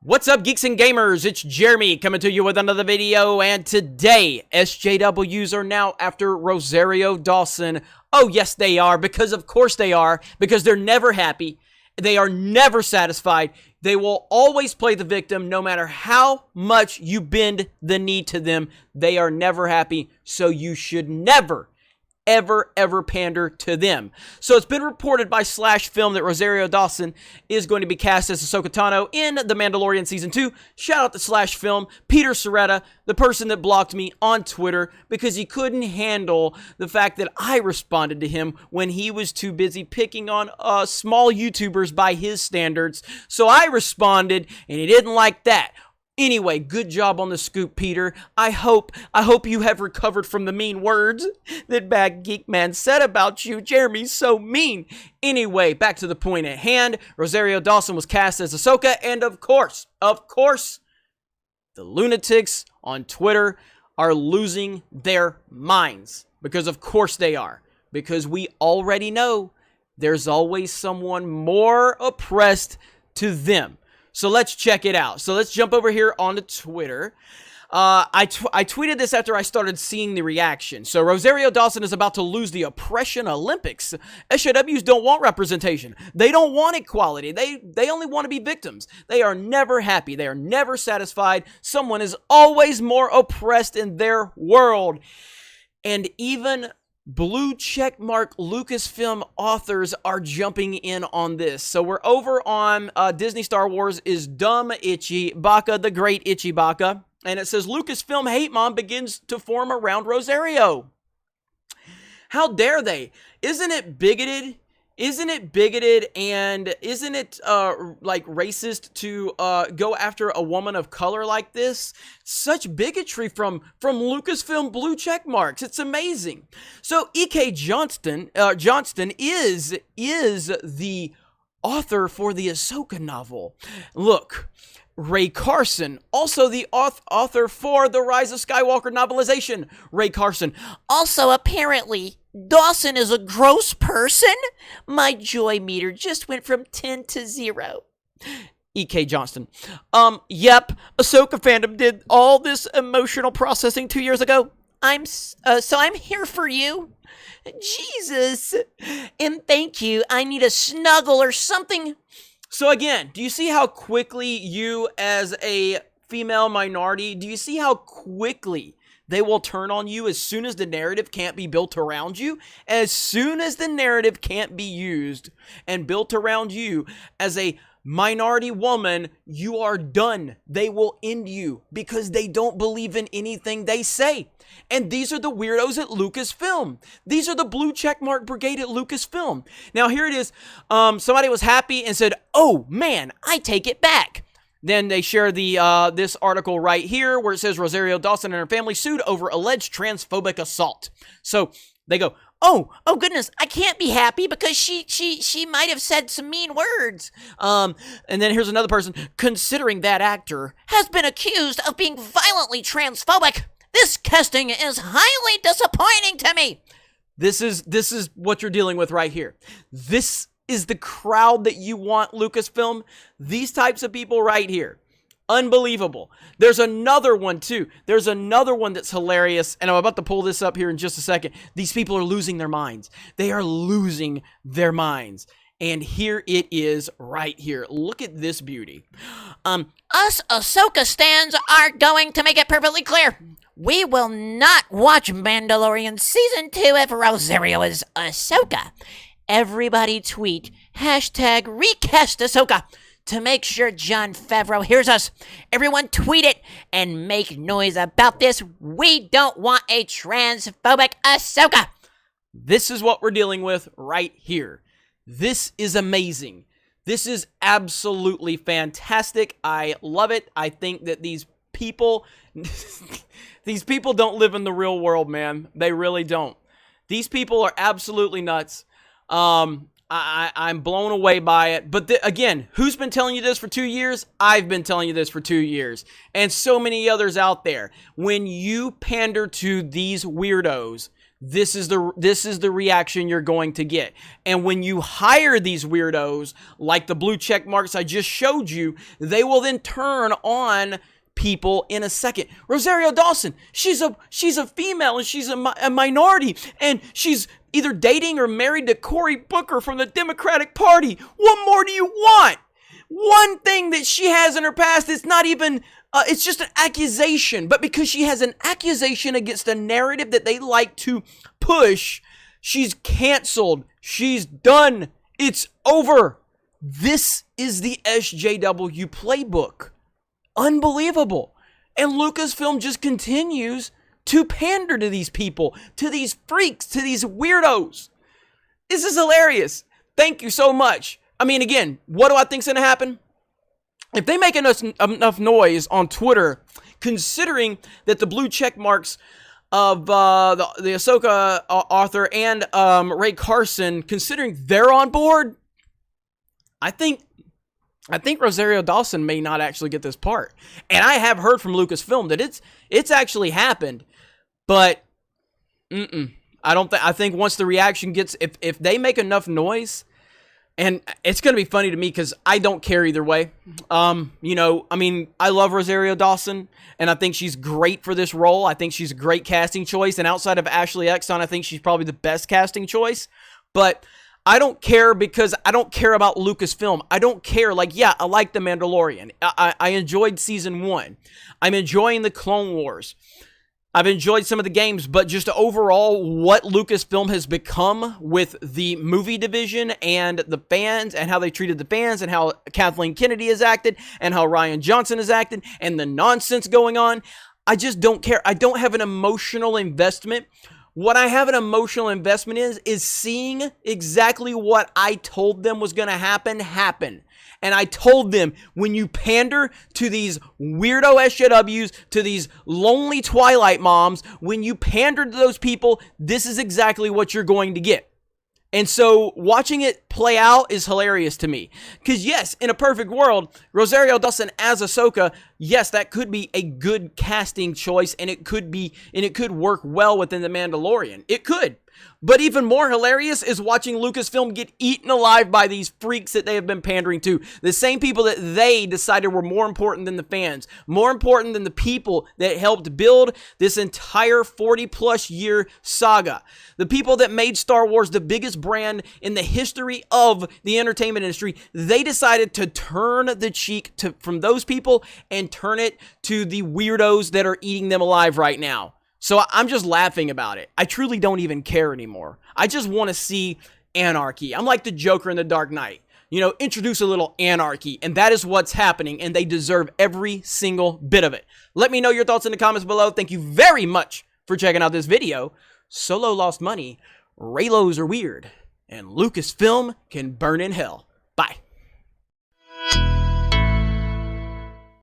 What's up, geeks and gamers? It's Jeremy coming to you with another video, and today, SJWs are now after Rosario Dawson. Oh, yes, they are, because of course they are, because they're never happy. They are never satisfied. They will always play the victim, no matter how much you bend the knee to them. They are never happy, so you should never ever pander to them. So it's been reported by Film that Rosario Dawson is going to be cast as Ahsoka Tano in The Mandalorian Season 2. Shout out to Film, Peter Soretta, the person that blocked me on Twitter because he couldn't handle the fact that I responded to him when he was too busy picking on small YouTubers by his standards. So I responded, and he didn't like that. Anyway, good job on the scoop, Peter. I hope you have recovered from the mean words that Bad Geek Man said about you. Jeremy's so mean. Anyway, back to the point at hand. Rosario Dawson was cast as Ahsoka, and of course, the lunatics on Twitter are losing their minds. Because of course they are. Because we already know there's always someone more oppressed to them. So let's check it out. So let's jump over here onto Twitter. I tweeted this after I started seeing the reaction. So Rosario Dawson is about to lose the Oppression Olympics. SJWs don't want representation. They don't want equality. They only want to be victims. They are never happy. They are never satisfied. Someone is always more oppressed in their world. And even blue checkmark Lucasfilm authors are jumping in on this. So we're over on Disney Star Wars is Dumb Itchy Baka, the Great Itchy Baka. And it says Lucasfilm hate mom begins to form around Rosario. How dare they? Isn't it bigoted? Isn't it bigoted, and isn't it like racist to go after a woman of color like this? Such bigotry from Lucasfilm blue check marks. It's amazing. So E.K. Johnston is the author for the Ahsoka novel. Look, Ray Carson, also the author for the Rise of Skywalker novelization. Ray Carson, also apparently Dawson is a gross person? My joy meter just went from 10 to 0. E.K. Johnston. Yep, Ahsoka fandom did all this emotional processing 2 years ago. I'm here for you. Jesus. And thank you. I need a snuggle or something. So again, do you see how quickly you as a female minority, do you see how quickly they will turn on you as soon as the narrative can't be built around you? As soon as the narrative can't be used and built around you as a minority woman, you are done. They will end you because they don't believe in anything they say. And these are the weirdos at Lucasfilm. These are the blue checkmark brigade at Lucasfilm. Now here it is. Somebody was happy and said, "Oh man, I take it back." Then they share the this article right here where it says Rosario Dawson and her family sued over alleged transphobic assault. So they go, oh goodness, I can't be happy because she might have said some mean words. And then here's another person, considering that actor has been accused of being violently transphobic. This casting is highly disappointing to me. This is what you're dealing with right here. This is the crowd that you want, Lucasfilm. These types of people right here. Unbelievable. There's another one too. There's another one that's hilarious, and I'm about to pull this up here in just a second. These people are losing their minds. They are losing their minds. And here it is right here. Look at this beauty. Us Ahsoka stans are going to make it perfectly clear. We will not watch Mandalorian Season 2 if Rosario is Ahsoka. Everybody tweet #recast Ahsoka to make sure Jon Favreau hears us. Everyone tweet it and make noise about this. We don't want a transphobic Ahsoka. This is what we're dealing with right here. This is amazing. This is absolutely fantastic. I love it. I think that these people, these people don't live in the real world, man. They really don't. These people are absolutely nuts. I'm blown away by it. But again, who's been telling you this for 2 years? I've been telling you this for 2 years. And so many others out there. When you pander to these weirdos, this is the reaction you're going to get. And when you hire these weirdos, like the blue check marks I just showed you, they will then turn on people in a second. Rosario Dawson, she's a female and she's a minority, and she's either dating or married to Cory Booker from the Democratic Party. What more do you want? One thing that she has in her past is not even, it's just an accusation. But because she has an accusation against a narrative that they like to push, she's canceled. She's done. It's over. This is the SJW playbook. Unbelievable. And Lucasfilm just continues to pander to these people, to these freaks, to these weirdos. This is hilarious. Thank you so much. I mean, again, what do I think's going to happen? If they make enough noise on Twitter, considering that the blue check marks of the Ahsoka author and Ray Carson, considering they're on board, I think Rosario Dawson may not actually get this part. And I have heard from Lucasfilm that it's actually happened. But I think once the reaction gets, if they make enough noise, and it's going to be funny to me because I don't care either way. You know, I mean, I love Rosario Dawson, and I think she's great for this role. I think she's a great casting choice, and outside of Ashley Eckstein, I think she's probably the best casting choice. But I don't care because I don't care about Lucasfilm. I don't care. Like, yeah, I like The Mandalorian. I enjoyed Season 1. I'm enjoying the Clone Wars. I've enjoyed some of the games, but just overall what Lucasfilm has become with the movie division and the fans and how they treated the fans and how Kathleen Kennedy has acted and how Rian Johnson has acted and the nonsense going on, I just don't care. I don't have an emotional investment. What I have an emotional investment is seeing exactly what I told them was going to happen. And I told them, when you pander to these weirdo SJWs, to these lonely Twilight moms, when you pander to those people, this is exactly what you're going to get. And so watching it play out is hilarious to me. Because yes, in a perfect world, Rosario Dawson as Ahsoka, yes, that could be a good casting choice, and it could work well within The Mandalorian. It could. But even more hilarious is watching Lucasfilm get eaten alive by these freaks that they have been pandering to. The same people that they decided were more important than the fans, more important than the people that helped build this entire 40-plus year saga. The people that made Star Wars the biggest brand in the history of the entertainment industry, they decided to turn the cheek from those people and turn it to the weirdos that are eating them alive right now. So I'm just laughing about it. I truly don't even care anymore. I just want to see anarchy. I'm like the Joker in The Dark Knight. You know, introduce a little anarchy, and that is what's happening, and they deserve every single bit of it. Let me know your thoughts in the comments below. Thank you very much for checking out this video. Solo lost money, Reylos are weird, and Lucasfilm can burn in hell. Bye.